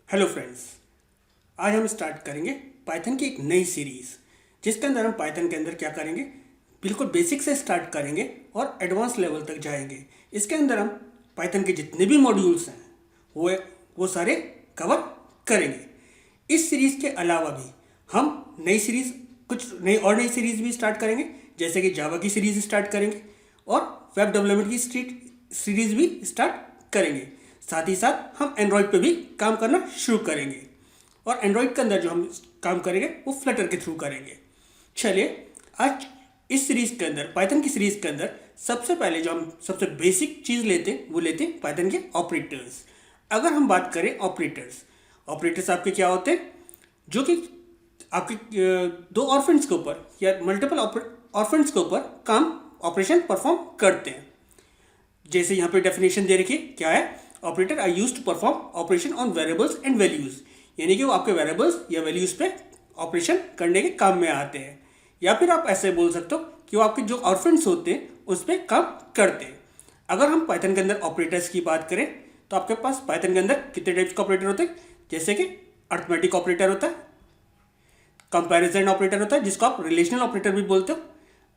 Hello friends. आज हम start करेंगे पाइथन की एक नई सीरीज़, जिसके अंदर हम पाइथन के अंदर क्या करेंगे, बिल्कुल बेसिक से स्टार्ट करेंगे और एडवांस लेवल तक जाएंगे। इसके अंदर हम पाइथन के जितने भी मॉड्यूल्स हैं वो सारे कवर करेंगे। इस सीरीज़ के अलावा भी हम नई सीरीज़ भी स्टार्ट करेंगे, जैसे कि जावा की सीरीज़ स्टार्ट करेंगे और वेब डेवलपमेंट की सीरीज़ भी स्टार्ट करेंगे। साथ ही साथ हम एंड्रॉयड पे भी काम करना शुरू करेंगे और एंड्रॉयड के अंदर जो हम काम करेंगे वो फ्लटर के थ्रू करेंगे। चलिए, आज इस सीरीज़ के अंदर, पाइथन की सीरीज़ के अंदर सबसे पहले जो हम सबसे बेसिक चीज़ लेते हैं वो लेते हैं पाइथन के ऑपरेटर्स। अगर हम बात करें ऑपरेटर्स आपके क्या होते हैं, जो कि आपके दो ऑपरेंड्स के ऊपर या मल्टीपल ऑपरेंड्स के ऊपर काम ऑपरेशन परफॉर्म करते हैं। जैसे यहाँ पे डेफिनेशन दे रखी है, क्या है, operator are used to perform operation on variables and values, यानी कि वो आपके वेरिएबल्स या वैल्यूज पे ऑपरेशन करने के काम में आते हैं। या फिर आप ऐसे बोल सकते हो कि वो आपके जो ऑपरेंड्स होते हैं उस पर काम करते हैं। अगर हम पाइथन के अंदर ऑपरेटर्स की बात करें तो आपके पास पाइथन के अंदर कितने टाइप्स के ऑपरेटर होते हैं, जैसे कि अर्थमेटिक ऑपरेटर होता है, कंपैरिजन ऑपरेटर होता है जिसको आप रिलेशनल ऑपरेटर भी बोलते हो,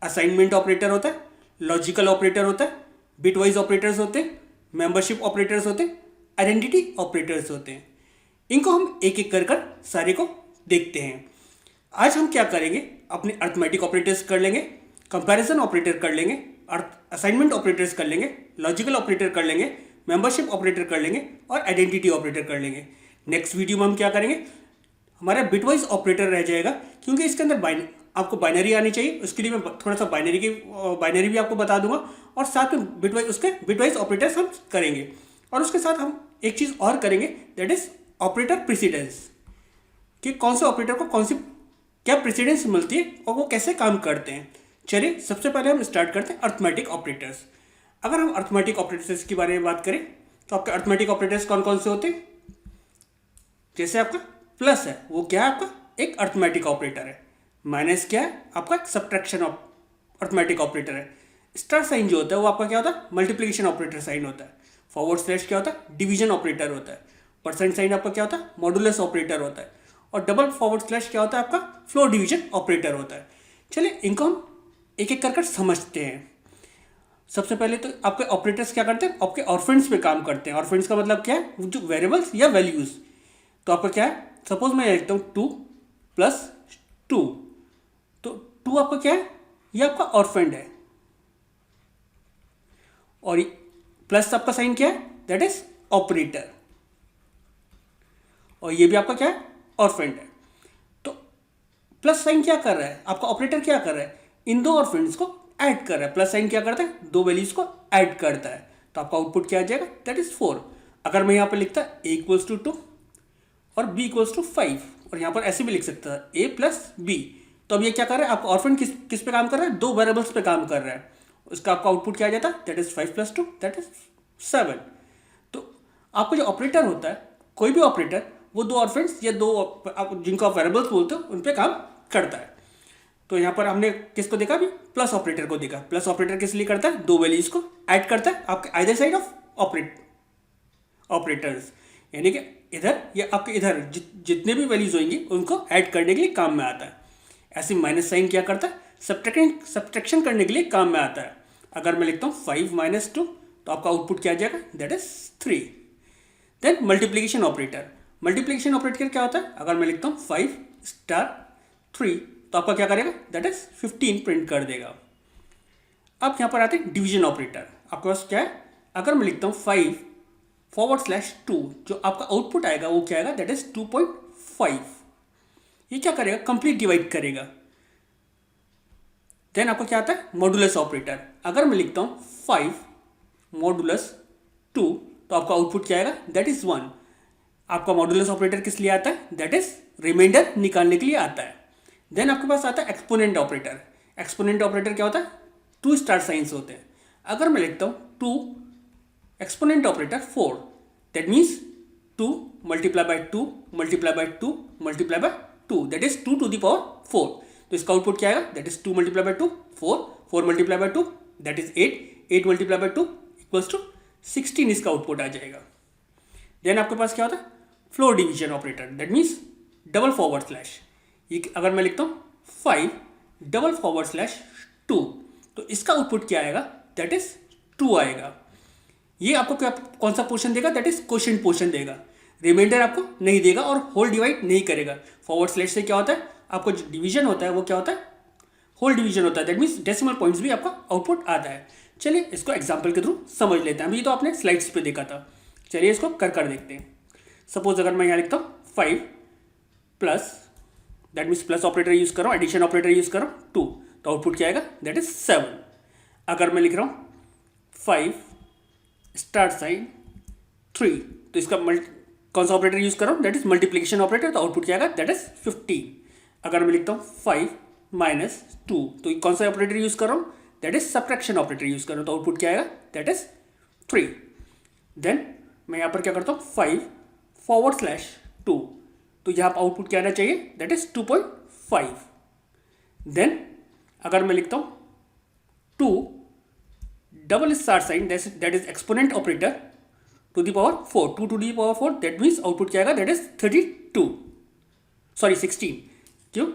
असाइनमेंट ऑपरेटर होता है, लॉजिकल ऑपरेटर होता है, बिटवाइज ऑपरेटर्स होते हैं, मेंबरशिप ऑपरेटर्स होते हैं, आइडेंटिटी ऑपरेटर्स होते हैं। इनको हम एक एक कर सारे को देखते हैं। आज हम क्या करेंगे, अपने अर्थमेटिक ऑपरेटर्स कर लेंगे, कंपैरिजन ऑपरेटर कर लेंगे, असाइनमेंट ऑपरेटर्स कर लेंगे, लॉजिकल ऑपरेटर कर लेंगे, मेंबरशिप ऑपरेटर कर लेंगे और आइडेंटिटी ऑपरेटर कर लेंगे। नेक्स्ट वीडियो में हम क्या करेंगे, हमारा बिटवाइज ऑपरेटर रह जाएगा, क्योंकि इसके अंदर आपको बाइनरी आनी चाहिए। उसके लिए मैं थोड़ा सा बाइनरी भी आपको बता दूंगा और साथ में बिटवाइज ऑपरेटर्स हम करेंगे। और उसके साथ हम एक चीज़ और करेंगे, दैट इज ऑपरेटर प्रेसिडेंस, कि कौन से ऑपरेटर को कौन सी क्या प्रेसिडेंस मिलती है और वो कैसे काम करते हैं। चलिए, सबसे पहले हम स्टार्ट करते हैं अर्थमेटिक ऑपरेटर्स। अगर हम अर्थमेटिक ऑपरेटर्स के बारे में बात करें तो आपके अर्थमेटिक ऑपरेटर्स कौन कौन से होते हैं। जैसे आपका प्लस है, वो क्या है, आपका एक अर्थमेटिक ऑपरेटर है। माइनस क्या है, आपका एक सब्ट्रैक्शन अर्थमेटिक ऑपरेटर है। स्टार साइन जो होता है वो आपका क्या होता है, मल्टीप्लिकेशन ऑपरेटर साइन होता है। फॉरवर्ड स्लैश क्या होता है, डिवीजन ऑपरेटर होता है। परसेंट साइन आपका क्या होता है, मॉडुलस ऑपरेटर होता है। और डबल फॉरवर्ड स्लैश क्या होता है, आपका फ्लोर डिवीजन ऑपरेटर होता है। चलिए, इनको हम एक एक कर समझते हैं। सबसे पहले तो आपके ऑपरेटर्स क्या करते हैं, आपके ऑरफेंड्स पे काम करते हैं। ऑरफेंड्स का मतलब क्या है, जो वेरिएबल्स या वैल्यूज। तो आपका क्या है, सपोज मैं लिखता हूँ 2 + 2, तो 2 आपका क्या है, ये आपका ऑरफेंड है। और प्लस आपका साइन क्या है, दैट इज ऑपरेटर। और ये भी आपका क्या है, ऑरफेंड है। तो प्लस साइन क्या कर रहा है, आपका ऑपरेटर क्या कर रहा है, इन दो ऑरफेंड्स को ऐड कर रहा है। प्लस साइन क्या करता है, दो वैल्यूज को ऐड करता है। तो आपका आउटपुट क्या आ जाएगा, दैट इज 4। अगर मैं यहाँ पर लिखता a = 2 और b = 5, और यहाँ पर ऐसे भी लिख सकता है a + b, तो अब ये क्या कर रहा है, आपका ऑरफेंड किस पे काम कर रहा है, दो वेरिएबल्स पे काम कर रहा है। उसका आपका आउटपुट क्या आ जाता है, दैट इज 5 + 2, दैट इज 7। तो आपका जो ऑपरेटर होता है, कोई भी ऑपरेटर, वो दो ऑरफेंड्स या जिनको आप वेरिएबल्स बोलते हो उन पे काम करता है। तो यहाँ पर हमने किसको देखा, अभी प्लस ऑपरेटर को देखा। प्लस ऑपरेटर किस लिए करता है, दो वैल्यूज को ऐड करता है आपके आइदर साइड ऑफ ऑपरेटर्स, यानी कि इधर या आपके इधर जितने भी वैल्यूज होंगी उनको ऐड करने के लिए काम में आता है। ऐसे माइनस साइन क्या करता है, सब्ट्रैक्शन करने के लिए काम में आता है। अगर मैं लिखता हूँ 5 - 2, तो आपका आउटपुट क्या आ जाएगा, that is 3। Then multiplication operator क्या होता है, अगर मैं लिखता हूँ 5 * 3, तो आपका क्या करेगा, दैट इज 15 प्रिंट कर देगा। अब यहाँ पर आते हैं डिवीजन ऑपरेटर। आपके पास क्या है, अगर मैं लिखता हूँ 5/2, जो आपका आउटपुट आएगा वो क्या आएगा, दैट इज 2.5। ये क्या करेगा, कंप्लीट डिवाइड करेगा। देन आपको क्या आता है, मॉडुलस ऑपरेटर। अगर मैं लिखता हूँ 5 - 2, तो आपका आउटपुट क्या आएगा, दैट इज 1। आपका मॉडुलस ऑपरेटर किस लिए आता है, दैट इज रिमाइंडर निकालने के लिए आता है। देन आपके पास आता है एक्सपोनेंट ऑपरेटर। एक्सपोनेंट ऑपरेटर क्या होता है, 2 स्टार साइंस होते हैं। अगर मैं लिखता हूँ 2 exponent operator 4, that means 2 × 2 × 2 × 2, that is 2 to the power 4। तो इसका आउटपुट क्या आएगा, दैट इज 2 × 2 4, 4 × 2 दैट इज 8, 8 × 2 = 16 इसका आउटपुट आ जाएगा। देन आपके पास क्या होता है, floor division operator, that means double forward slash. ये अगर मैं लिखता हूँ 5 डबल फॉरवर्ड स्लैश 2, तो इसका आउटपुट क्या आएगा, दैट इज 2 आएगा। ये आपको क्या कौन सा पोर्शन देगा, दैट इज क्वोशिएंट पोर्शन देगा, रिमाइंडर आपको नहीं देगा और होल डिवाइड नहीं करेगा। फॉरवर्ड स्लैश से क्या होता है, आपको जो डिवीजन होता है वो क्या होता है, होल डिवीजन होता है, दैट मीन्स डेसिमल पॉइंट्स भी आपका आउटपुट आता है। चलिए इसको एग्जाम्पल के थ्रू समझ लेते हैं। अभी तो आपने स्लाइड्स पे देखा था, चलिए इसको कर देखते हैं। सपोज अगर मैं यहाँ लिखता हूँ 5 plus, that means plus operator use कर रहा हूँ, एडिशन ऑपरेटर यूज़ कर रहा हूँ 2, तो आउटपुट क्या आएगा, दैट इज 7। अगर मैं लिख रहा हूँ 5 स्टार साइन 3, तो इसका कौन सा ऑपरेटर यूज़ कर रहा हूँ, दैट इज मल्टीप्लिकेशन ऑपरेटर, तो आउटपुट क्या आएगा, दैट इज 15। अगर मैं लिखता हूँ 5 माइनस 2, तो कौन सा ऑपरेटर यूज़ कर रहा हूँ, that is subtraction operator use कर रहा हूँ, तो आउटपुट क्या आएगा, दैट इज 3। देन मैं यहाँ पर क्या करता हूँ 5 फॉरवर्ड स्लैश 2, तो यहाँ पर आउटपुट क्या आना चाहिए, दैट इज 2.5। देन अगर मैं लिखता हूँ 2 double star sign, that is exponent operator to the power 4, 2 to the power 4, that means output क्या आएगा, दैट इज 32, सॉरी 16। क्यों,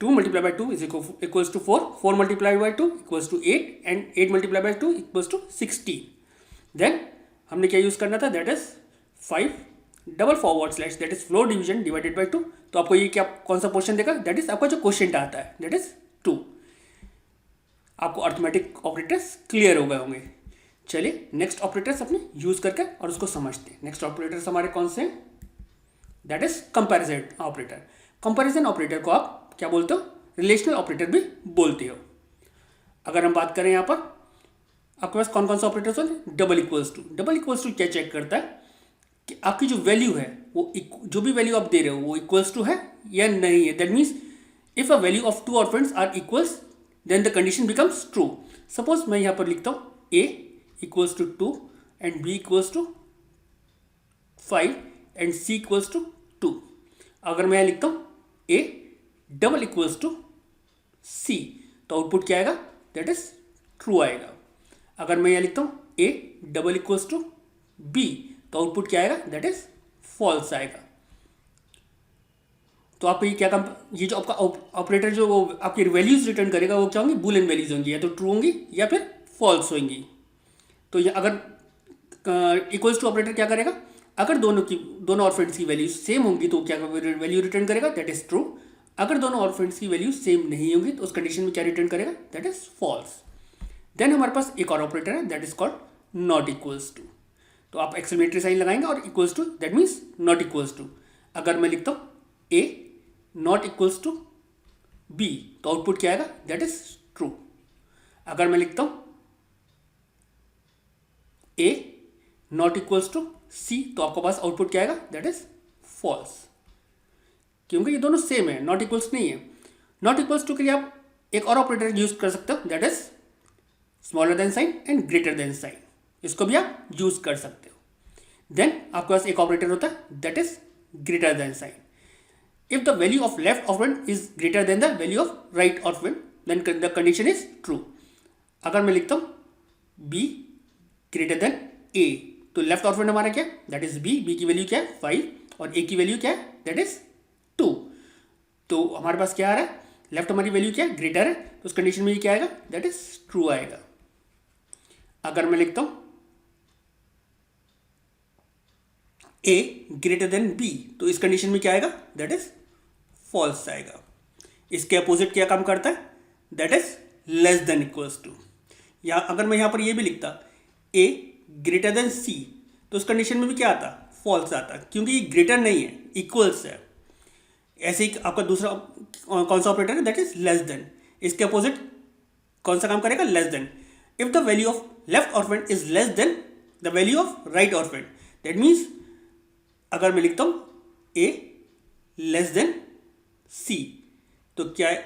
2 multiply by 2 is equals to 4, 4 multiply by 2 equals to 8, and 8 multiply by 2 equals to 16। Then हमने क्या use करना था, that is 5 double forward slash, that is floor division divided by 2, तो आपको ये क्या कौन सा पोर्शन देगा, दैट इज आपका जो क्वोशिएंट आता है, दैट इज 2। आपको अर्थमेटिक ऑपरेटर्स क्लियर हो गए होंगे। चलिए नेक्स्ट ऑपरेटर्स अपने यूज़ करके और उसको समझते हैं। नेक्स्ट ऑपरेटर्स हमारे कौन से हैं, that is comparison operator. Comparison operator को आप क्या बोलते हो, रिलेशनल ऑपरेटर भी बोलते हो। अगर हम बात करें यहाँ पर आपके पास कौन कौन सा ऑपरेटर्स होते हैं, double equals to. Double equals to क्या चेक करता है कि आपकी जो वैल्यू है वो जो भी वैल्यू आप दे रहे हो वो इक्वल्स टू है या नहीं है। That means if a value of two operands are equals then the condition becomes true. Suppose मैं यहाँ पर लिखता हूँ a equals to 2 and b equals to 5 and c equals to 2। अगर मैं यहाँ लिखता हूँ a double equals to c, तो आउटपुट क्या आएगा, दैट इज ट्रू आएगा। अगर मैं यहाँ लिखता हूँ a double equals to b, तो आउटपुट क्या आएगा, दैट इज फॉल्स आएगा। तो आप ये क्या ये जो आपका ऑपरेटर जो वो आपकी वैल्यूज रिटर्न करेगा वो क्या होंगी, बूलियन वैल्यूज होंगी, या तो ट्रू होंगी या फिर फॉल्स होंगी। तो ये अगर इक्वल्स टू ऑपरेटर क्या करेगा, अगर दोनों ऑपरेंड्स की वैल्यूज सेम होंगी तो क्या वैल्यू रिटर्न करेगा, दैट इज ट्रू। अगर दोनों ऑपरेंड्स की वैल्यू सेम नहीं होंगी तो उस कंडीशन में क्या रिटर्न करेगा, दैट इज फॉल्स। देन हमारे पास एक और ऑपरेटर है, that is called not equals to. तो आप एक्सक्लेमेटरी साइन लगाएंगे और equals to, that means not equals to. अगर मैं लिखता हूँ a not equals to b, तो आउटपुट क्या आएगा, दैट इज ट्रू। अगर मैं लिखता हूँ a not equals to c, तो आपके पास आउटपुट क्या आएगा, दैट इज फॉल्स, क्योंकि ये दोनों सेम है, नॉट इक्वल्स नहीं है। नॉट इक्वल्स टू के लिए आप एक और ऑपरेटर यूज कर सकते हो, that is smaller than sign and greater than sign, इसको भी आप यूज कर सकते हो। देन आपके पास एक ऑपरेटर होता है, that is greater than sign. If the value of left operand is greater than the value of right operand, then the condition is true. अगर मैं लिखता हूँ b greater than a, तो लेफ्ट ऑपरेंड हमारा क्या है, दैट इज b, b की value क्या है 5 और a की वैल्यू क्या है, दैट इज 2। तो हमारे पास क्या आ रहा है, लेफ्ट हमारी वैल्यू क्या है, ग्रेटर है, तो उस कंडीशन में ये क्या आएगा, दैट इज ट्रू आएगा। अगर मैं लिखता हूँ a ग्रेटर देन b, तो इस कंडीशन में क्या आएगा, दैट इज फॉल्स आएगा। इसके अपोजिट क्या काम करता है, that is less than equals to. या अगर मैं यहाँ पर ये भी लिखता a ग्रेटर देन c, तो उस कंडीशन में भी क्या आता, फॉल्स आता, क्योंकि ये ग्रेटर नहीं है, इक्वल्स है। ऐसे ही आपका दूसरा कौन सा ऑपरेटर है, दैट इज लेस देन। इसके अपोजिट कौन सा काम करेगा, less than. If the value of left operand is less then the value of right operand, that means अगर मैं लिखता हूँ a लेस देन c, तो क्या है,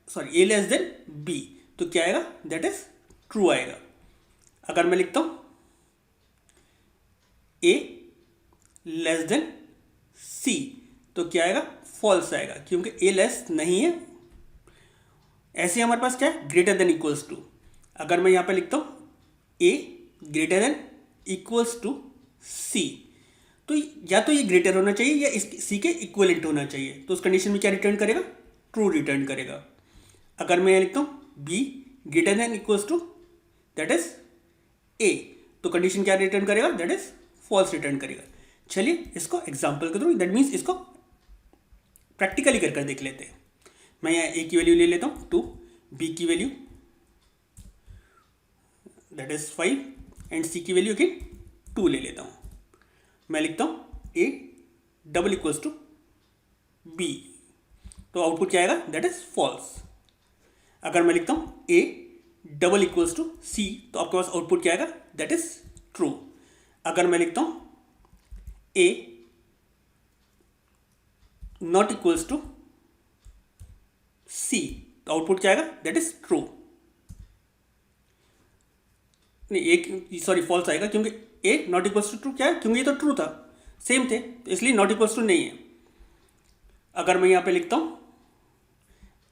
sorry a less than b, तो क्या आएगा, दैट इज ट्रू आएगा। अगर मैं लिखता हूँ a लेस देन c, तो क्या आएगा, फॉल्स आएगा, क्योंकि a लेस नहीं है। ऐसे हमारे पास क्या है, ग्रेटर देन इक्वल्स टू। अगर मैं यहाँ पे लिखता हूँ a greater than equals to c, तो या तो ये ग्रेटर होना चाहिए या इस सी के इक्वलेंट होना चाहिए। तो उस कंडीशन में क्या रिटर्न करेगा, ट्रू रिटर्न करेगा। अगर मैं लिखता हूँ B greater than equals to that is A, तो कंडीशन क्या रिटर्न करेगा, दैट इज फॉल्स रिटर्न करेगा। चलिए इसको एग्जाम्पल के थ्रू, दैट मीन्स इसको प्रैक्टिकली कर देख लेते हैं। मैं यहाँ ए की वैल्यू ले लेता हूँ 2, बी की वैल्यू दैट इज 5 एंड सी की वैल्यू अगेन 2 ले लेता हूँ। मैं लिखता हूँ A double equals to B, तो आउटपुट क्या आएगा, दैट इज फॉल्स। अगर मैं लिखता हूँ A double equals to C, तो आपके पास आउटपुट क्या आएगा, दैट इज ट्रू। अगर मैं लिखता हूँ A not equals to C, तो आउटपुट क्या आएगा, दैट इज ट्रू। नहीं, एक सॉरी फॉल्स आएगा, क्योंकि ए नॉट इक्वल्स टू ट्रू क्या है, क्योंकि ये तो ट्रू था, सेम थे, तो इसलिए नॉट इक्वल्स टू नहीं है। अगर मैं यहाँ पे लिखता हूँ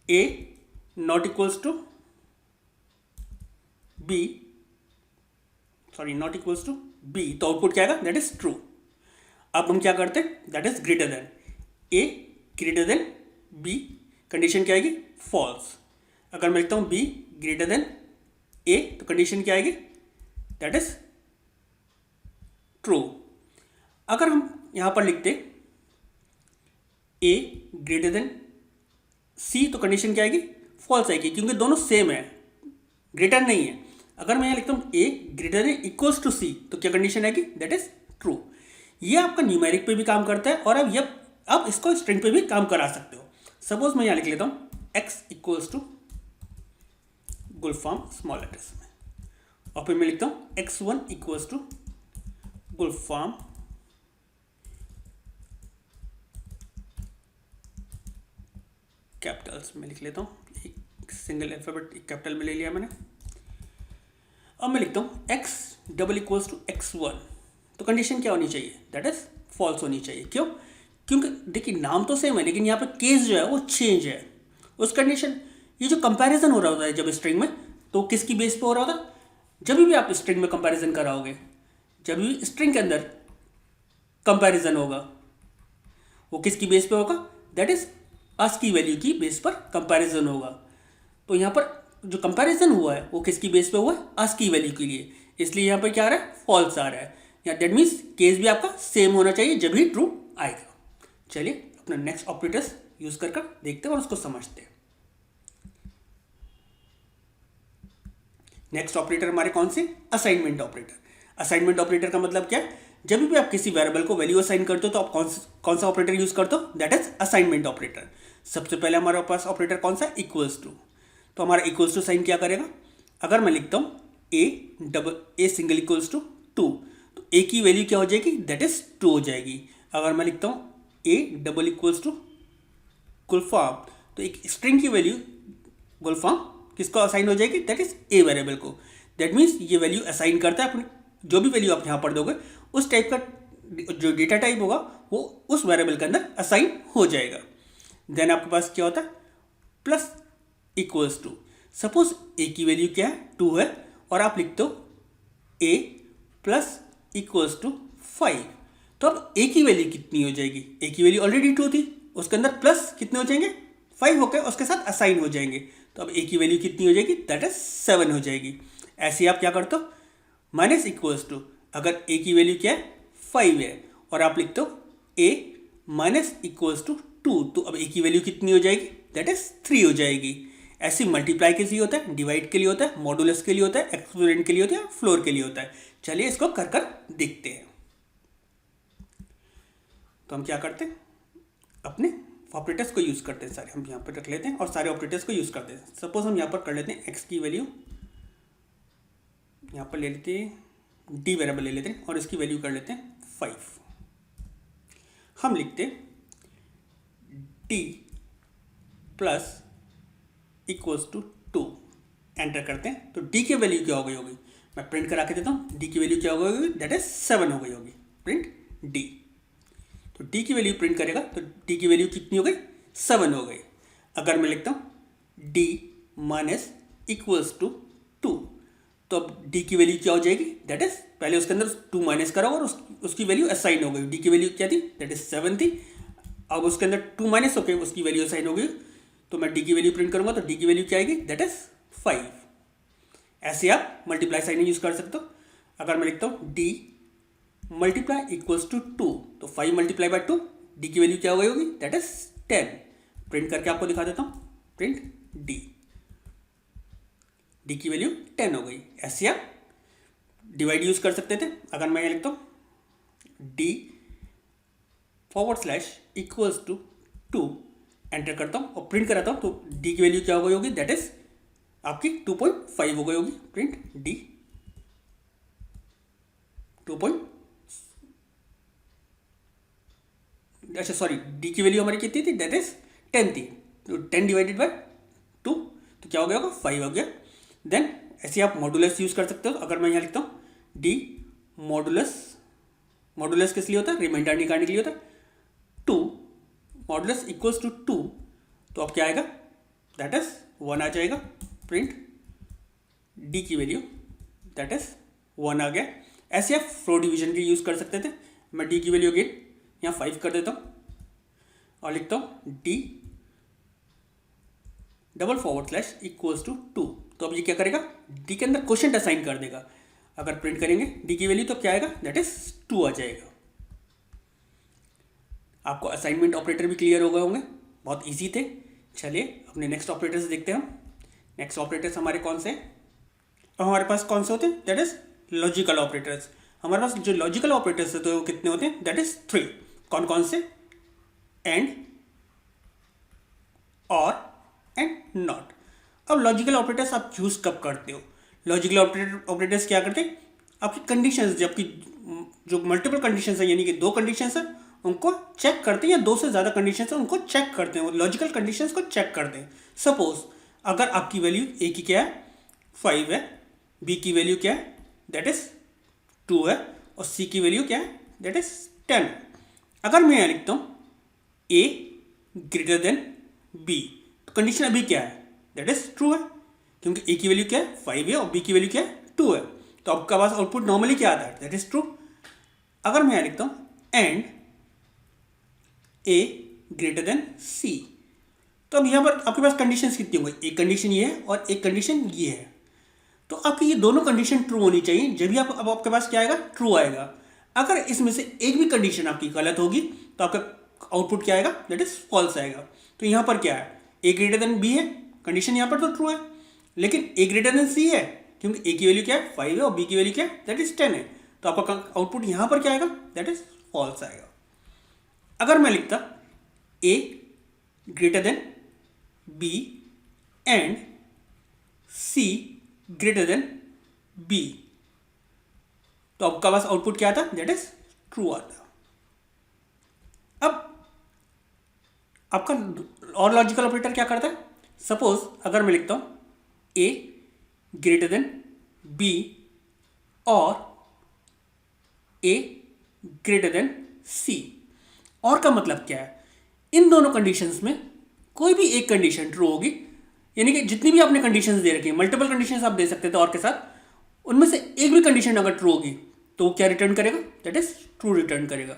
A not equals to B, sorry not equals to B, तो आउटपुट क्या आएगा, दैट इज ट्रू। अब हम क्या करते हैं, that is greater than, a greater than b, condition क्या आएगी, फॉल्स। अगर मैं लिखता हूँ बी ग्रेटर देन ए, तो कंडीशन क्या आएगी, दैट इज ट्रू। अगर हम यहाँ पर लिखते ए ग्रेटर देन सी, तो कंडीशन क्या आएगी, फॉल्स आएगी, क्योंकि दोनों सेम है, ग्रेटर नहीं है। अगर मैं यहाँ लिखता हूँ A greater than equals to C, तो क्या कंडीशन आएगी, दैट इज ट्रू। ये आपका न्यूमेरिक पे भी काम करता है, और अब आप इसको स्ट्रिंग पे भी काम करा सकते हो। सपोज मैं यहाँ लिख लेता हूँ x equals to Gulfam small letters में, और फिर मैं लिखता हूँ x1 equals to Gulfam Capitals में लिख लेता हूँ, एक सिंगल अल्फाबेट एक कैपिटल में ले लिया मैंने। अब मैं लिखता हूँ x double equals to x1, तो कंडीशन क्या होनी चाहिए, दैट इज फॉल्स होनी चाहिए। क्यों, क्योंकि देखिए नाम तो सेम है, लेकिन यहाँ पे केस जो है वो चेंज है। उस कंडीशन, ये जो कंपैरिजन हो रहा होता है जब स्ट्रिंग में, तो किसकी बेस पे हो रहा होता है, जब भी आप स्ट्रिंग में कंपैरिजन कराओगे, जब भी स्ट्रिंग के अंदर कंपैरिजन होगा, वो किसकी बेस पे होगा, दैट इज आस्की वैल्यू की बेस पर कंपैरिजन होगा। तो यहाँ पर जो कंपैरिजन हुआ है वो किसकी बेस पे हुआ है, आस्की वैल्यू के लिए, इसलिए यहाँ पर क्या आ रहा है, फॉल्स आ रहा है। या दैट मीन्स केस भी आपका सेम होना चाहिए जब ही ट्रू आएगा। चलिए अपना नेक्स्ट ऑपरेटर्स यूज कर देखते हैं और उसको समझते हैं। नेक्स्ट ऑपरेटर हमारे कौन से, असाइनमेंट ऑपरेटर। असाइनमेंट ऑपरेटर का मतलब क्या है, जब भी आप किसी वेरिएबल को वैल्यू असाइन करते हो तो आप कौन सा ऑपरेटर यूज करते हो, दैट इज असाइनमेंट ऑपरेटर। सबसे पहले हमारे पास ऑपरेटर कौन सा, इक्वल्स टू। तो हमारा इक्वल्स टू साइन क्या करेगा, अगर मैं लिखता हूँ ए सिंगल इक्वल्स टू 2, तो ए की वैल्यू क्या हो जाएगी, दैट इज 2 हो जाएगी। अगर मैं लिखता हूँ ए डबल इक्वल्स टू गुलफाम, तो एक स्ट्रिंग की वैल्यू गुलफाम किसको असाइन हो जाएगी, दैट इज ए वेरिएबल को। दैट मीन्स ये वैल्यू असाइन करता है अपनी, जो भी वैल्यू आप यहाँ पर दोगे उस टाइप का जो डेटा टाइप होगा वो उस वेरिएबल के अंदर असाइन हो जाएगा। देन आपके पास क्या होता है, प्लस इक्वल्स टू। सपोज ए की वैल्यू क्या है, 2 है, और आप लिखते हो ए प्लस इक्वल्स टू 5, तो अब ए की वैल्यू कितनी हो जाएगी, ए की वैल्यू ऑलरेडी 2 थी, उसके अंदर प्लस कितने हो जाएंगे, 5 होकर उसके साथ असाइन हो जाएंगे, तो अब ए की वैल्यू कितनी हो जाएगी, दैट इज 7 हो जाएगी। ऐसे ही आप क्या करते हो, माइनस इक्वल्स टू, अगर ए की वैल्यू क्या है 5 है और आप लिखते हो ए माइनस इक्वल्स टू 2, तो अब ए की वैल्यू कितनी हो जाएगी, दैट इज 3 हो जाएगी। ऐसे मल्टीप्लाई के लिए होता है, डिवाइड के लिए होता है, मॉडुलस के लिए होता है, एक्सपोनेंट के लिए होता है, फ्लोर के लिए होता है। चलिए इसको कर देखते हैं। तो हम क्या करते हैं, अपने ऑपरेटर्स को यूज़ करते हैं, सारे हम यहाँ पर रख लेते हैं और सारे ऑपरेटर्स को यूज़ करते हैं। सपोज हम यहाँ पर कर लेते हैं एक्स की वैल्यू, यहाँ पर ले लेते हैं डी वेरिएबल ले लेते हैं और इसकी वैल्यू कर लेते हैं 5। हम लिखते d plus equals to 2, enter करते हैं, तो डी की वैल्यू क्या हो गई होगी, मैं प्रिंट करा के देता हूँ, डी की वैल्यू क्या हो गई होगी, दैट इज 7 हो गई होगी, प्रिंट डी। तो डी की वैल्यू प्रिंट करेगा तो डी की वैल्यू कितनी हो गई, 7 हो गई। अगर मैं लिखता हूँ डी माइनस इक्वल्स टू 2, तो अब डी की वैल्यू क्या हो जाएगी, दैट इज पहले उसके अंदर 2 माइनस करा और उसकी वैल्यू असाइन हो गई। डी की वैल्यू क्या थी, दैट इज 7 थी। अब उसके अंदर 2 माइनस होकर उसकी वैल्यू असाइन हो गई, तो मैं डी की वैल्यू प्रिंट करूंगा तो डी की वैल्यू क्या आएगी, दैट इज 5। ऐसे आप मल्टीप्लाई साइन यूज कर सकते हो। अगर मैं लिखता हूँ डी मल्टीप्लाई इक्वल्स टू 2, तो 5 मल्टीप्लाई बाय 2, डी की वैल्यू क्या हो गई होगी, दैट इज 10। प्रिंट करके आपको दिखा देता हूँ, प्रिंट डी, डी की वैल्यू 10 हो गई। ऐसे आप डिवाइड यूज कर सकते थे। अगर मैं ये लिखता हूँ d forward slash equals to 2, enter करता हूँ और प्रिंट कराता हूँ, तो डी की वैल्यू क्या हो गई होगी, दैट इज आपकी 2.5 हो गई होगी। Print D 2. अच्छा सॉरी, डी की वैल्यू हमारी कितनी थी, दैट इज 10 थी, तो 10 डिवाइडेड बाय 2, तो क्या हो गया होगा, 5 हो गया। देन ऐसे आप मॉडुलस यूज कर सकते हो। अगर मैं यहाँ लिखता हूँ डी मॉडुलस, मॉडुलस किस लिए होता है, रिमाइंडर निकालने के लिए होता है। 2 मॉडुलस इक्वल्स टू 2, तो अब क्या आएगा, दैट इज 1 आ जाएगा। प्रिंट डी की वैल्यू दैट इज 1 आ गया। ऐसे आप फ्लो डिवीजन भी यूज कर सकते थे। मैं डी की वैल्यू अगेन यहाँ 5 कर देता हूँ और लिखता हूँ d double forward slash equals to 2, तो अब ये क्या करेगा, डी के अंदर क्वोशिएंट असाइन कर देगा। अगर प्रिंट करेंगे डी की वैल्यू तो क्या आएगा, दैट इज 2 आ जाएगा। आपको असाइनमेंट ऑपरेटर भी क्लियर हो गए होंगे, बहुत इजी थे। चलिए अपने नेक्स्ट ऑपरेटर्स देखते हैं हम। नेक्स्ट ऑपरेटर्स हमारे कौन से, अब हमारे पास कौन से होते हैं, दैट इज लॉजिकल ऑपरेटर्स। हमारे पास जो लॉजिकल ऑपरेटर्स होते हैं वो कितने होते हैं, दैट इज 3। कौन कौन से, एंड, और, एंड नॉट। अब लॉजिकल ऑपरेटर्स आप यूज कब करते हो, लॉजिकल ऑपरेटर्स क्या करते हैं, आपकी कंडीशंस, जबकि जो मल्टीपल कंडीशंस है, यानी कि 2 कंडीशंस है उनको चेक करते हैं, या 2 से ज़्यादा कंडीशंस है उनको चेक करते हैं, लॉजिकल कंडीशंस को चेक करते हैं। सपोज अगर आपकी वैल्यू ए की क्या है, 5 है, बी की वैल्यू क्या है, दैट इज 2 है, और सी की वैल्यू क्या है, दैट इज 10 है। अगर मैं यहाँ लिखता हूँ ए ग्रेटर देन बी, तो कंडीशन अभी क्या है, दैट इज ट्रू है, क्योंकि ए की वैल्यू क्या है, 5 है, और बी की वैल्यू क्या है, 2 है, तो आपका पास आउटपुट नॉर्मली क्या आता है, दैट इज ट्रू। अगर मैं यहाँ लिखता हूँ and A greater than C, तो अब यहाँ पर आपके पास कंडीशंस कितनी होंगी, एक कंडीशन ये है और एक कंडीशन ये है, तो आपकी ये दोनों कंडीशन ट्रू होनी चाहिए, जब भी अब आपके पास क्या आएगा, ट्रू आएगा। अगर इसमें से एक भी कंडीशन आपकी गलत होगी तो आपका आउटपुट क्या आएगा, दैट इज फॉल्स आएगा। तो यहाँ पर क्या है, ए ग्रेटर देन बी है, कंडीशन यहाँ पर तो ट्रू है, लेकिन ए ग्रेटर देन सी है, क्योंकि ए की वैल्यू क्या है, 5 है, और बी की वैल्यू क्या है, दैट इज 10 है, तो आपका आउटपुट यहाँ पर क्या आएगा, दैट इज फॉल्स आएगा। अगर मैं लिखता A greater than B and C greater than B, तो आपका पास आउटपुट क्या आता, दैट इज ट्रू आता। अब आपका और लॉजिकल ऑपरेटर क्या करता है, सपोज अगर मैं लिखता हूं ए ग्रेटर देन बी और ए ग्रेटर देन सी, और का मतलब क्या है, इन दोनों कंडीशंस में कोई भी एक कंडीशन ट्रू होगी, यानी कि जितनी भी आपने कंडीशंस दे रखी है, मल्टीपल कंडीशंस आप दे सकते थे और के साथ, उनमें से एक भी कंडीशन अगर ट्रू होगी तो वो क्या रिटर्न करेगा, दैट इज ट्रू रिटर्न करेगा।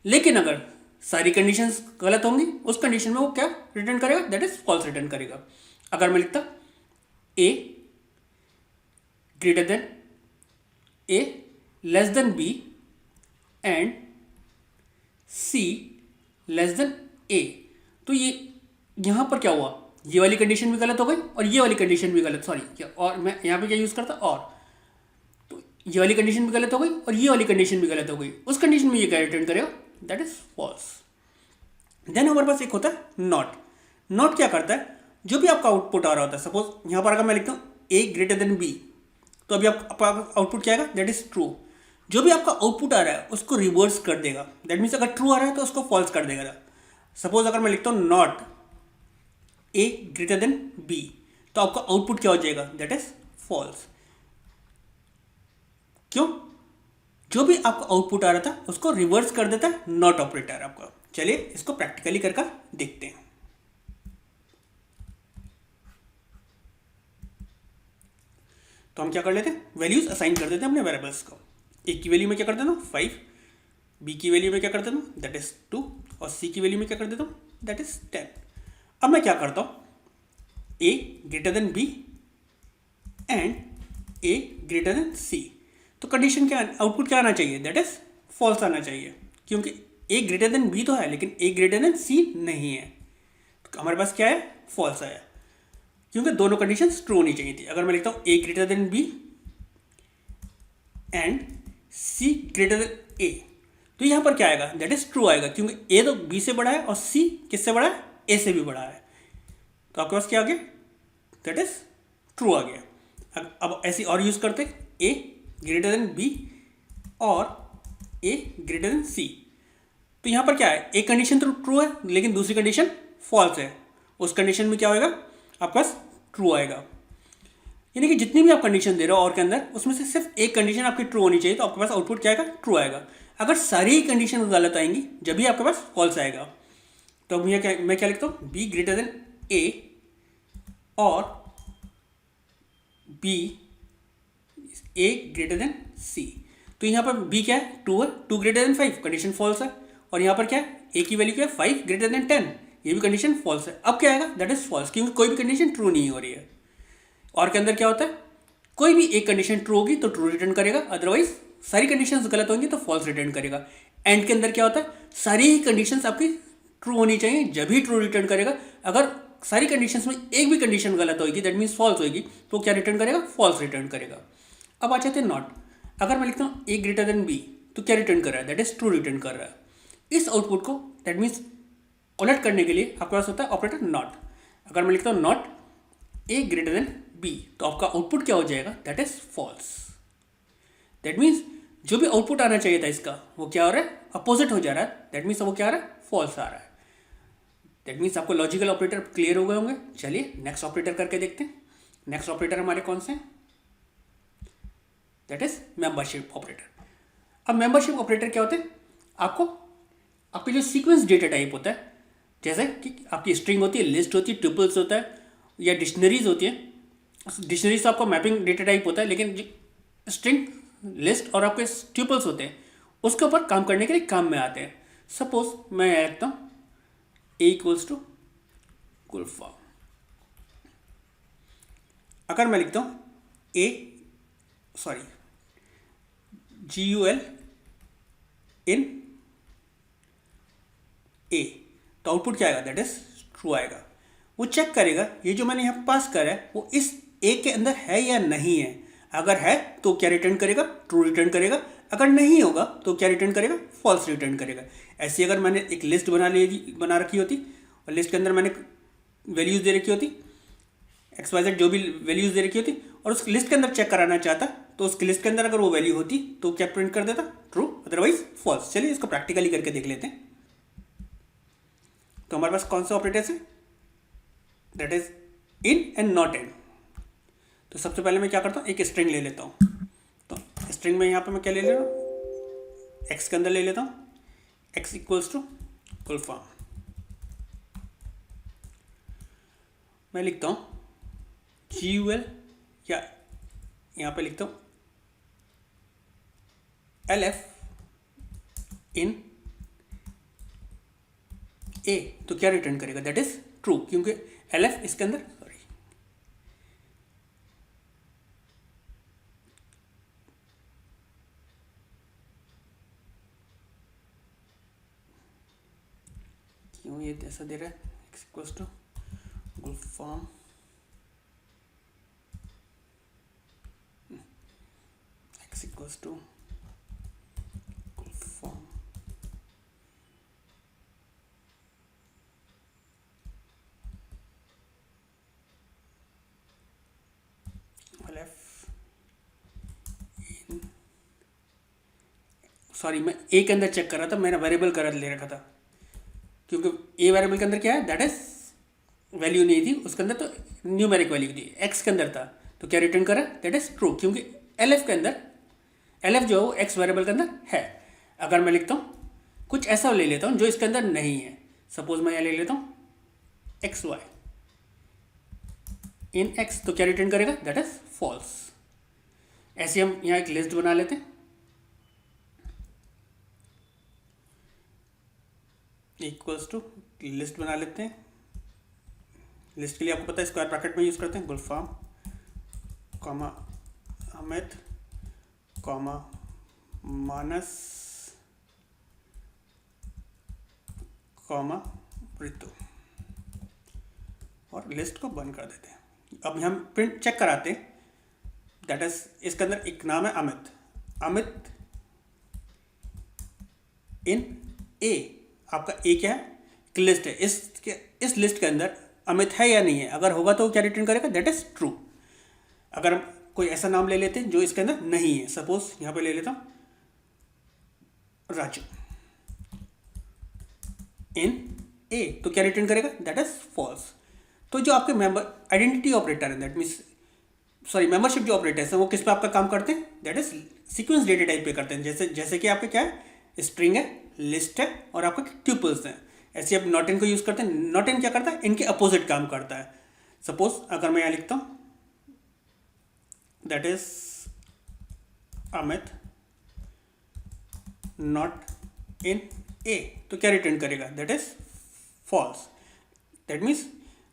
लेकिन अगर सारी कंडीशंस गलत होंगी, उस कंडीशन में वो क्या रिटर्न करेगा, दैट इज फॉल्स रिटर्न करेगा। अगर मैं लिखता A greater than A less than B and C less than A, तो ये यहां पर क्या हुआ, ये वाली कंडीशन भी गलत हो गई और ये वाली कंडीशन भी गलत, सॉरी, और मैं यहाँ पे क्या यूज़ करता, और, तो ये वाली कंडीशन भी गलत हो गई और ये वाली कंडीशन भी गलत हो गई, उस कंडीशन में ये क्या रिटर्न करेगा, दैट इज फॉल्स। देन हमारे पास एक होता है नॉट। नॉट क्या करता है, जो भी आपका आउटपुट आ रहा होता है, सपोज यहाँ पर अगर मैं लिखता हूँ ए ग्रेटर देन बी, तो अभी आपका आउटपुट क्या आएगा, दैट इज ट्रू। जो भी आपका आउटपुट आ रहा है उसको रिवर्स कर देगा, दैट मीन्स अगर ट्रू आ रहा है तो उसको फॉल्स कर देगा। सपोज अगर मैं लिखता हूँ not a greater than B, तो आपका आउटपुट क्या हो जाएगा, दैट इज फॉल्स। क्यों, जो भी आपका आउटपुट आ रहा था उसको रिवर्स कर देता है नॉट ऑपरेटर आपका। चलिए इसको प्रैक्टिकली करके देखते हैं। तो हम क्या कर लेते हैं, वैल्यूज असाइन कर देते हैं अपने वेरिएबल्स को। ए की वैल्यू में क्या कर देता हूँ 5, बी की वैल्यू में क्या कर देता हूँ दैट इज 2, और सी की वैल्यू में क्या कर देता हूँ दैट इज 10। अब मैं क्या करता हूँ, A greater than B and A greater than C. तो कंडीशन क्या, आउटपुट क्या आना चाहिए, दैट इज फॉल्स आना चाहिए, क्योंकि ए ग्रेटर देन बी तो है लेकिन ए ग्रेटर देन सी नहीं है। तो हमारे पास क्या है, फॉल्स आया, क्योंकि दोनों कंडीशंस ट्रू होनी चाहिए थी। अगर मैं लिखता हूँ A greater than B and C greater than A, तो यहाँ पर क्या आएगा, दैट इज ट्रू आएगा, क्योंकि ए तो बी से बड़ा है और सी किससे बड़ा है, ए से भी बड़ा है। तो आपके पास क्या आ गया, दैट इज ट्रू आ गया। अब ऐसे और यूज करते, ए ग्रेटर देन बी और ए ग्रेटर देन सी। तो यहाँ पर क्या है, एक कंडीशन तो ट्रू है लेकिन दूसरी कंडीशन फॉल्स है। उस कंडीशन में क्या होएगा, आपके पास ट्रू आएगा। यानी कि जितनी भी आप कंडीशन दे रहे हो और के अंदर, उसमें से सिर्फ एक कंडीशन आपकी ट्रू होनी चाहिए, तो आपके पास आउटपुट क्या आएगा, ट्रू आएगा। अगर सारी कंडीशन गलत आएंगी जब भी आपके पास फॉल्स आएगा। तो मैं क्या लिखता हूँ, बी ग्रेटर देन ए और बी ए ग्रेटर देन सी। तो यहाँ पर बी क्या है, 2 है, 2 ग्रेटर देन 5, कंडीशन फॉल्स है। और यहाँ पर क्या है, ए की वैल्यू क्या है 5 ग्रेटर देन 10, ये भी कंडीशन फॉल्स है। अब क्या आएगा, दैट इज फॉल्स, क्योंकि कोई भी कंडीशन ट्रू नहीं हो रही है। और के अंदर क्या होता है, कोई भी एक कंडीशन ट्रू होगी तो ट्रू रिटर्न करेगा, अदरवाइज सारी कंडीशंस गलत होंगी तो फॉल्स रिटर्न करेगा। एंड के अंदर क्या होता है, सारी ही कंडीशंस आपकी ट्रू होनी चाहिए जब ही ट्रू रिटर्न करेगा। अगर सारी कंडीशंस में एक भी कंडीशन गलत होगी, दैट मीन्स फॉल्स होगी, तो क्या रिटर्न करेगा, फॉल्स रिटर्न करेगा। अब आ जाते हैं नॉट। अगर मैं लिखता हूँ ए ग्रेटर देन बी, तो क्या रिटर्न कर रहा है, दैट इज ट्रू रिटर्न कर रहा है। इस आउटपुट को दैट मीन्स उलट करने के लिए आपके पास होता है ऑपरेटर नॉट। अगर मैं लिखता हूँ not a greater than B, तो आपका आउटपुट क्या हो जाएगा, that is false. That means जो भी आउटपुट आना चाहिए था इसका, वो क्या हो रहा है, अपोजिट हो जा रहा है। दैट मीन्स वो क्या आ रहा है, फॉल्स आ रहा है। दैट मीन्स आपको लॉजिकल ऑपरेटर क्लियर हो गए होंगे। चलिए नेक्स्ट ऑपरेटर करके देखते हैं। नेक्स्ट ऑपरेटर हमारे कौन से हैं, दैट इज मेंबरशिप ऑपरेटर। अब मेंबरशिप ऑपरेटर क्या होते हैं, आपके जो सीक्वेंस डेटा टाइप होता है, जैसे कि आपकी स्ट्रिंग होती है, लिस्ट होती है, ट्यूपल्स होता है, या डिक्शनरीज होती है। डिक्शनरीज तो आपका मैपिंग डेटा टाइप होता है, लेकिन स्ट्रिंग, लिस्ट और आपके ट्यूपल्स होते हैं, उसके ऊपर काम करने के लिए काम में आते हैं। सपोज मैं लिखता हूँ ए इक्वल्स टू गुलफाम। अगर मैं लिखता हूँ GUL इन ए, तो आउटपुट क्या आएगा, दैट इज ट्रू आएगा। वो चेक करेगा ये जो मैंने यहाँ पास करा है वो इस ए के अंदर है या नहीं है। अगर है तो क्या रिटर्न करेगा, ट्रू रिटर्न करेगा। अगर नहीं होगा तो क्या रिटर्न करेगा, फॉल्स रिटर्न करेगा। ऐसे अगर मैंने एक लिस्ट बना रखी होती और लिस्ट के अंदर मैंने वैल्यूज़ दे रखी होती, XYZ जो भी वैल्यूज़ दे रखी होती, और उस लिस्ट के अंदर चेक कराना चाहता, तो उस लिस्ट के अंदर अगर वो वैल्यू होती तो क्या प्रिंट कर देता, ट्रू, अदरवाइज फॉल्स। चलिए इसको प्रैक्टिकली करके देख लेते हैं। तो हमारे पास कौन सा ऑपरेटर्स है, that is in and not in. तो सबसे पहले मैं क्या करता हूँ, एक स्ट्रिंग ले लेता हूँ। तो स्ट्रिंग में यहाँ पे मैं क्या ले ले रहा हूँ, एक्स के अंदर ले लेता हूँ, x equals to full form. मैं लिखता हूँ GUL, या यहाँ पे लिखता हूँ LF इन ए, तो क्या रिटर्न करेगा, दैट इज ट्रू, क्योंकि LF इसके अंदर, क्यों ये ऐसा दे रहा है, x equals to Gulfam, x equals to Gulfam, sorry मैं ए के अंदर चेक कर रहा था, मैंने वेरिएबल कर ले रखा था, क्योंकि ए वेरिएबल के अंदर क्या है, दैट इज वैल्यू नहीं थी उसके अंदर, तो न्यूमेरिक वैल्यू थी, एक्स के अंदर था, तो क्या रिटर्न करा, दैट इज ट्रू, क्योंकि LF के अंदर, LF जो है वो एक्स वेरिएबल के अंदर है। अगर मैं लिखता हूँ कुछ ऐसा ले लेता हूँ जो इसके अंदर नहीं है, सपोज मैं यहाँ ले लेता हूँ XY इन एक्स, तो क्या रिटर्न करेगा, दैट इज फॉल्स। ऐसे हम यहाँ एक लिस्ट बना लेते हैं, इक्वल्स टू लिस्ट बना लेते हैं। लिस्ट के लिए आपको पता है स्क्वायर ब्रैकेट में यूज़ करते हैं, गुलफाम कॉमा अमित कॉमा मानस कॉमा ऋतु, और लिस्ट को बंद कर देते हैं। अब हम प्रिंट चेक कराते हैं, दैट इज इसके अंदर एक नाम है अमित, अमित इन ए, आपका ए क्या है, एक लिस्ट है, इस लिस्ट के अंदर अमित है या नहीं है, अगर होगा तो क्या रिटर्न करेगा, दैट इज ट्रू। अगर हम कोई ऐसा नाम ले लेते हैं जो इसके अंदर नहीं है, सपोज यहाँ पे ले लेता हूँ राजू इन ए, तो क्या रिटर्न करेगा, दैट इज फॉल्स। तो जो आपके मेंबर आइडेंटिटी ऑपरेटर है, दैट मीन्स सॉरी मेंबरशिप जो ऑपरेटर्स हैं वो किस पे आपका काम करते हैं, that is sequence data type पे करते हैं। जैसे कि आपके क्या है, स्ट्रिंग है, लिस्ट है और आपका ट्यूपल्स हैं। ऐसे आप नॉट इन को यूज़ करते हैं। नॉट इन क्या करता है, इनके अपोजिट काम करता है। सपोज अगर मैं यहाँ लिखता हूँ दैट इज अमित नॉट इन ए, तो क्या रिटर्न करेगा, that is false. That means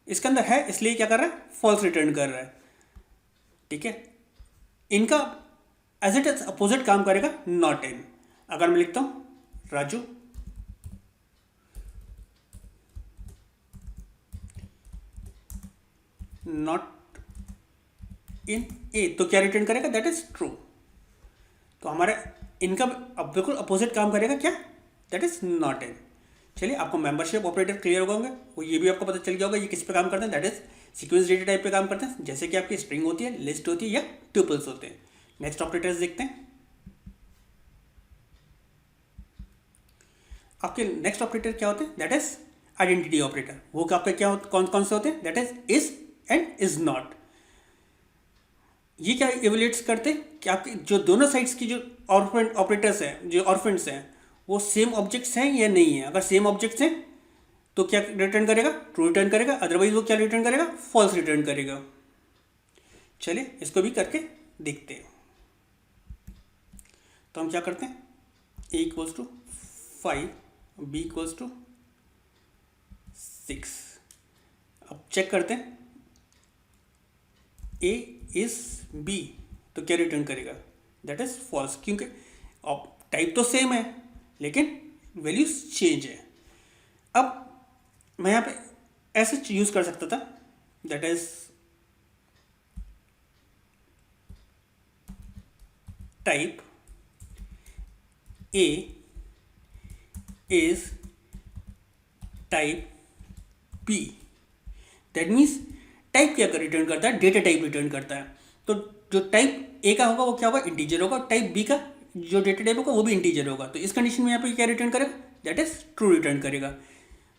इसके अंदर है इसलिए क्या कर रहा है, फॉल्स रिटर्न कर रहा है। ठीक है, इनका एज इट इज अपोजिट काम करेगा नॉट इन। अगर मैं लिखता हूं राजू नॉट इन ए, तो क्या रिटर्न करेगा, दैट इज ट्रू। तो हमारे इनका अब बिल्कुल अपोजिट काम करेगा क्या, दैट इज नॉट इन। चलिए, आपको मेंबरशिप ऑपरेटर क्लियर हो गए, वो ये भी आपको पता चल गया होगा ये किस पे काम करते हैं, that is sequence data type पे काम करते हैं। जैसे कि आपकी स्ट्रिंग होती है, लिस्ट होती है या ट्यूपल्स होते हैं। नेक्स्ट ऑपरेटर्स देखते हैं। आपके नेक्स्ट ऑपरेटर क्या होते हैं, दैट इज आइडेंटिटी ऑपरेटर। वो आपके क्या कौन कौन से होते हैं, that is and is not. ये क्या इवेल्युएट्स करते हैं कि आपके जो दोनों साइड्स की जो ऑपरेटर्स हैं, जो ऑर्फेंड्स हैं, वो सेम ऑब्जेक्ट्स हैं या नहीं है। अगर सेम ऑब्जेक्ट्स हैं तो क्या रिटर्न करेगा, ट्रू रिटर्न करेगा, अदरवाइज वो क्या रिटर्न करेगा, फॉल्स रिटर्न करेगा। चलिए इसको भी करके देखते हैं। तो हम क्या करते हैं, A equals to 5, B equals to 6। अब चेक करते हैं, ए इज बी, तो क्या रिटर्न करेगा, दैट इज फॉल्स, क्योंकि अब टाइप तो सेम है लेकिन वैल्यूज चेंज है। अब मैं यहाँ पे ऐसे यूज कर सकता था, that is type a is type b. That means type क्या रिटर्न करता है, डेटा टाइप रिटर्न करता है। तो जो टाइप ए का होगा वो क्या होगा, इंटीजर होगा। टाइप बी का जो डेटा टाइप होगा वो भी इंटीजर होगा। तो इस कंडीशन में यहाँ पे क्या रिटर्न करेगा, दैट इज ट्रू रिटर्न करेगा।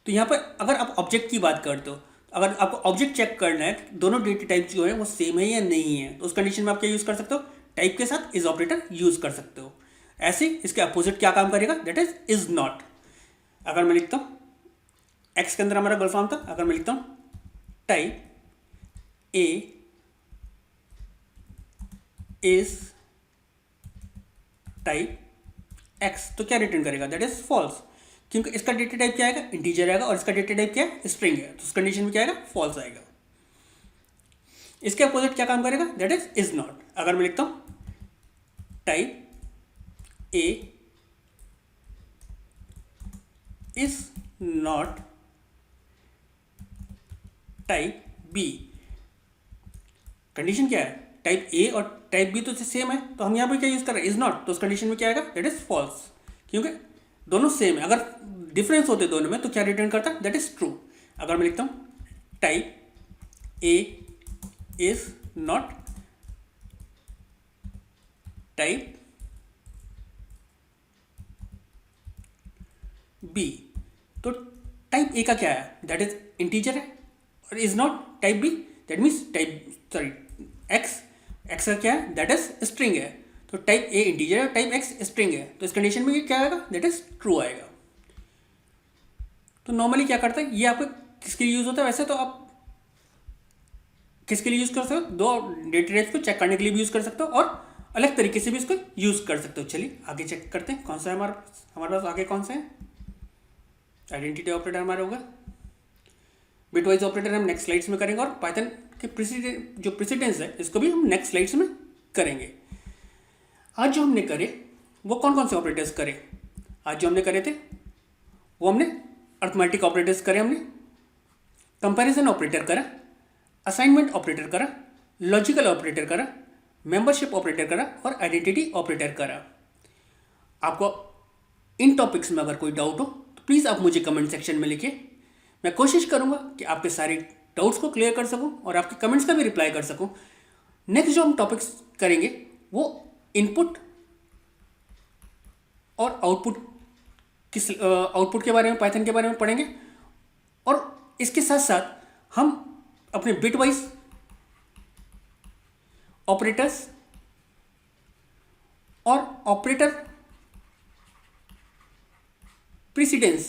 तो यहाँ पर अगर आप ऑब्जेक्ट की बात करते हो, अगर आपको ऑब्जेक्ट चेक करना है दोनों डेटा टाइप जो है वो सेम है या नहीं है, तो उस कंडीशन में आप क्या यूज़ कर सकते हो, टाइप के साथ इज ऑपरेटर यूज़ कर सकते हो। ऐसे इसके अपोजिट क्या काम करेगा, दैट इज नॉट। अगर मैं लिखता हूँ एक्स के अंदर हमारा गोल फॉर्म था, अगर मैं लिखता हूँ type a is type x, तो क्या रिटर्न करेगा, दैट इज फॉल्स, क्योंकि इसका डेटा टाइप क्या आएगा, इंटीजर आएगा, और इसका डेटा टाइप क्या है, स्ट्रिंग है। तो उस कंडीशन में क्या आएगा, फॉल्स आएगा। इसके अपोजिट क्या काम करेगा, दैट इज नॉट। अगर मैं लिखता हूं type a is not type b, condition क्या है, टाइप ए और टाइप बी तो सेम है, तो हम यहाँ पे क्या यूज कर रहे हैं, इज नॉट। तो उस कंडीशन में क्या आएगा, दैट इज फॉल्स, क्योंकि दोनों सेम है। अगर डिफरेंस होते दोनों में तो क्या रिटर्न करता है, दैट इज ट्रू। अगर मैं लिखता हूँ type a is not type b, तो टाइप ए का क्या है, दैट इज इंटीजर है, और is not type b, that means type sorry x का क्या है, दैट इज स्ट्रिंग है। तो टाइप ए इंटीजर है, टाइप एक्स स्ट्रिंग है, तो इस कंडीशन में ये क्या आएगा, दैट इज ट्रू आएगा। तो नॉर्मली क्या करता है, ये आपको किसके लिए यूज होता है, वैसे तो आप किसके लिए यूज कर सकते हो, दो डेटा टाइप्स को चेक करने के लिए भी यूज कर सकते हो, और अलग तरीके से भी इसको यूज़ कर सकते हो। चलिए आगे चेक करते हैं कौन सा है हमारे पास आगे कौन सा है। आइडेंटिटी ऑपरेटर हमारा होगा, बिटवाइज ऑपरेटर हम नेक्स्ट स्लाइड्स में करेंगे, और पाइथन के प्रेसिडेंस है इसको भी हम नेक्स्ट स्लाइड्स में करेंगे। आज जो हमने करे वो कौन कौन से ऑपरेटर्स करे, आज जो हमने करे थे वो हमने अर्थमेटिक ऑपरेटर्स करे, हमने कंपैरिजन ऑपरेटर करा, असाइनमेंट ऑपरेटर करा, लॉजिकल ऑपरेटर करा, मेंबरशिप ऑपरेटर करा और आइडेंटिटी ऑपरेटर करा। आपको इन टॉपिक्स में अगर कोई डाउट हो तो प्लीज़ आप मुझे कमेंट सेक्शन में लिखिए। मैं कोशिश करूंगा कि आपके सारे डाउट्स को क्लियर कर सकूं और आपके कमेंट्स का भी रिप्लाई कर सकूं। नेक्स्ट जो हम टॉपिक्स करेंगे वो इनपुट और आउटपुट के बारे में, पाइथन के बारे में पढ़ेंगे, और इसके साथ साथ हम अपने बिटवाइज ऑपरेटर्स और ऑपरेटर प्रेसिडेंस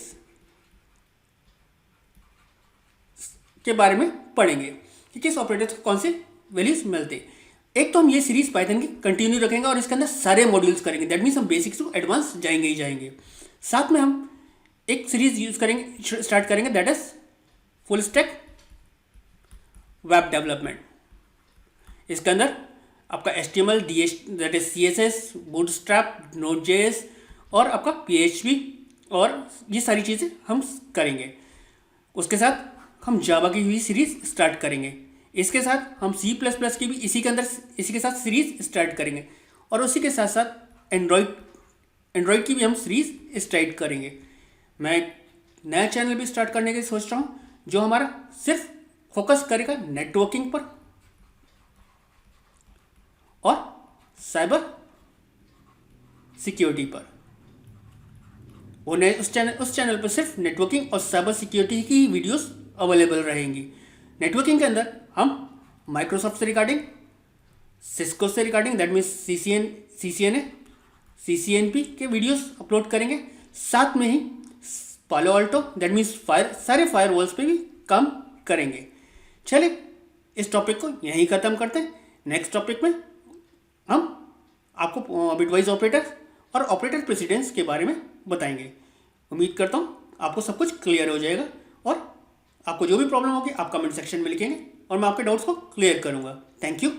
के बारे में पढ़ेंगे कि किस ऑपरेटर्स को कौन से वैल्यूज मिलते हैं। एक तो हम ये सीरीज पाइथन की कंटिन्यू रखेंगे और इसके अंदर सारे मॉड्यूल्स करेंगे, दैट मीन्स हम बेसिक्स टू एडवांस जाएंगे ही जाएंगे। साथ में हम एक सीरीज यूज करेंगे, स्टार्ट करेंगे, that is full stack web development. इसके अंदर आपका HTML, that is CSS, bootstrap, Node.js और आपका PHP और ये सारी चीज़ें हम करेंगे। उसके साथ हम जावा की भी सीरीज स्टार्ट करेंगे। इसके साथ हम C++ की भी इसी के साथ सीरीज स्टार्ट करेंगे, और उसी के साथ साथ एंड्रॉयड की भी हम सीरीज स्टार्ट करेंगे। मैं नया चैनल भी स्टार्ट करने की सोच रहा हूँ जो हमारा सिर्फ फोकस करेगा नेटवर्किंग पर और साइबर सिक्योरिटी पर। वो उस चैनल पर सिर्फ नेटवर्किंग और साइबर सिक्योरिटी की वीडियोस अवेलेबल रहेंगी। नेटवर्किंग के अंदर हम माइक्रोसॉफ्ट से रिगार्डिंग, सिस्को से रिगार्डिंग, दैट मीन्स CCNP के वीडियोस अपलोड करेंगे। साथ में ही पालो अल्टो, दैट मीन्स सारे फायरवॉल्स पे भी काम करेंगे। चलिए इस टॉपिक को यहीं ख़त्म करते हैं। नेक्स्ट टॉपिक में हम आपको बिटवाइज ऑपरेटर और ऑपरेटर प्रेसिडेंस के बारे में बताएंगे। उम्मीद करता हूँ आपको सब कुछ क्लियर हो जाएगा, और आपको जो भी प्रॉब्लम होगी आप कमेंट सेक्शन में लिखेंगे और मैं आपके डाउट्स को क्लियर करूँगा। Thank you.